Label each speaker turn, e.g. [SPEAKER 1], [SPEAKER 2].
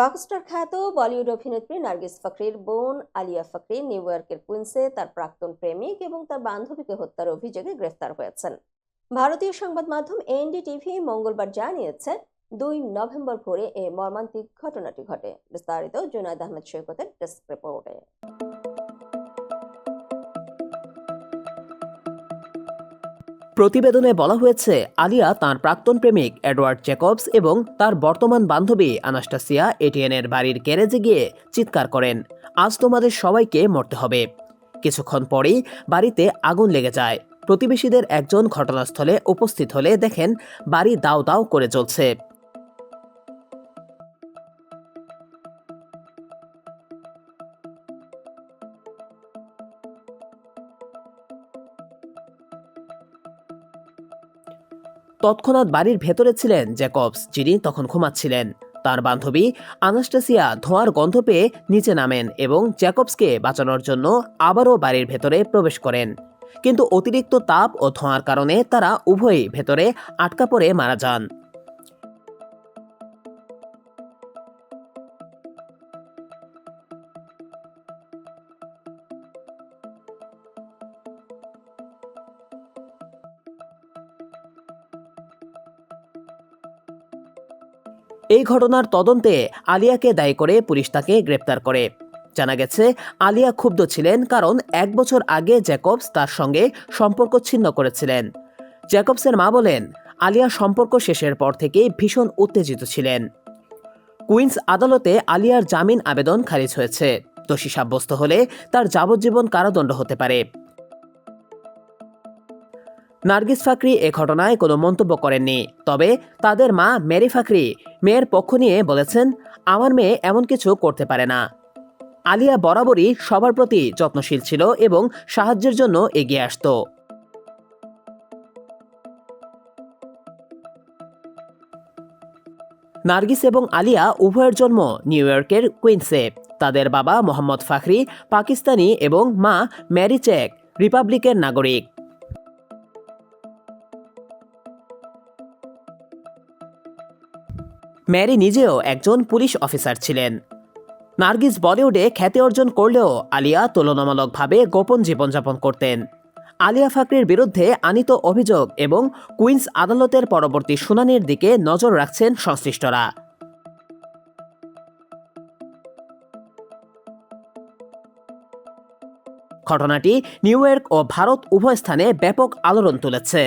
[SPEAKER 1] Rockstar খ্যাত বলিউড অভিনেত্রী নার্গিস ফাকরির বোন আলিয়া ফাকরি নিউ ইয়র্কের কুইন্সে তার প্রাক্তন প্রেমিক এবং তার বান্ধবীকে হত্যার অভিযোগে গ্রেফতার হয়েছেন। ভারতীয় সংবাদ মাধ্যম এনডিটিভি মঙ্গলবার জানিয়েছে 2 নভেম্বর ভোরে এই মর্মান্তিক ঘটনাটি ঘটে। বিস্তারিত জুনায়েদ আহমেদ সৈকতের ডেস্ক রিপোর্টে।
[SPEAKER 2] প্রতিবেদনে বলা হয়েছে, আলিয়া তার প্রাক্তন প্রেমিক এডওয়ার্ড জ্যাকবস এবং তার বর্তমান বান্ধবী আনাস্টাসিয়া এটিএনের বাড়ির গ্যারেজে গিয়ে চিৎকার করেন, আজ তোমাদের সবাইকে মরতে হবে। কিছুক্ষণ পরেই বাড়িতে আগুন লেগে যায়। প্রতিবেশীদের একজন ঘটনাস্থলে উপস্থিত হলে দেখেন বাড়ি দাউ দাউ করে জ্বলছে। তৎক্ষণাৎ বাড়ির ভেতরে ছিলেন জ্যাকবস, যিনি তখন ঘুমাচ্ছিলেন। তার বান্ধবী আনাস্টাসিয়া ধোঁয়ার গন্ধ পেয়ে নিচে নামেন এবং জ্যাকবসকে বাঁচানোর জন্য আবারও বাড়ির ভেতরে প্রবেশ করেন। কিন্তু অতিরিক্ত তাপ ও ধোঁয়ার কারণে তারা উভয়ই ভেতরে আটকা পড়ে মারা যান। এই ঘটনার তদন্তে আলিয়াকে দায়ী করে পুলিশ তাকে গ্রেপ্তার করে। জানা গেছে, আলিয়া ক্ষুব্ধ ছিলেন কারণ 1 বছর আগে জ্যাকবস তার সঙ্গে সম্পর্ক ছিন্ন করেছিলেন। জ্যাকবসের মা বলেন, আলিয়া সম্পর্ক শেষের পর থেকেই ভীষণ উত্তেজিত ছিলেন। কুইন্স আদালতে আলিয়ার জামিন আবেদন খারিজ হয়েছে। দোষী সাব্যস্ত হলে তার যাবজ্জীবন কারাদণ্ড হতে পারে। নার্গিস ফাকরি এ ঘটনায় কোনো মন্তব্য করেননি। তবে তাদের মা মেরি ফাকরি মেয়ের পক্ষ নিয়ে বলেছেন, আমার মেয়ে এমন কিছু করতে পারে না। আলিয়া বরাবরই সবার প্রতি যত্নশীল ছিল এবং সাহায্যের জন্য এগিয়ে আসত। নার্গিস এবং আলিয়া উভয়ের জন্ম নিউ ইয়র্কের কুইন্সে। তাদের বাবা মোহাম্মদ ফাকরি পাকিস্তানি এবং মা ম্যারি চেক রিপাবলিকের নাগরিক। ম্যারি নিজেও একজন পুলিশ অফিসার ছিলেন। নার্গিস বলিউডে খ্যাতি অর্জন করলেও আলিয়া তুলনামূলকভাবে গোপন জীবনযাপন করতেন। আলিয়া ফাকরির বিরুদ্ধে আনীত অভিযোগ এবং কুইন্স আদালতের পরবর্তী শুনানির দিকে নজর রাখছেন সংশ্লিষ্টরা। ঘটনাটি নিউ ইয়র্ক ও ভারত উভয় স্থানে ব্যাপক আলোড়ন তুলেছে।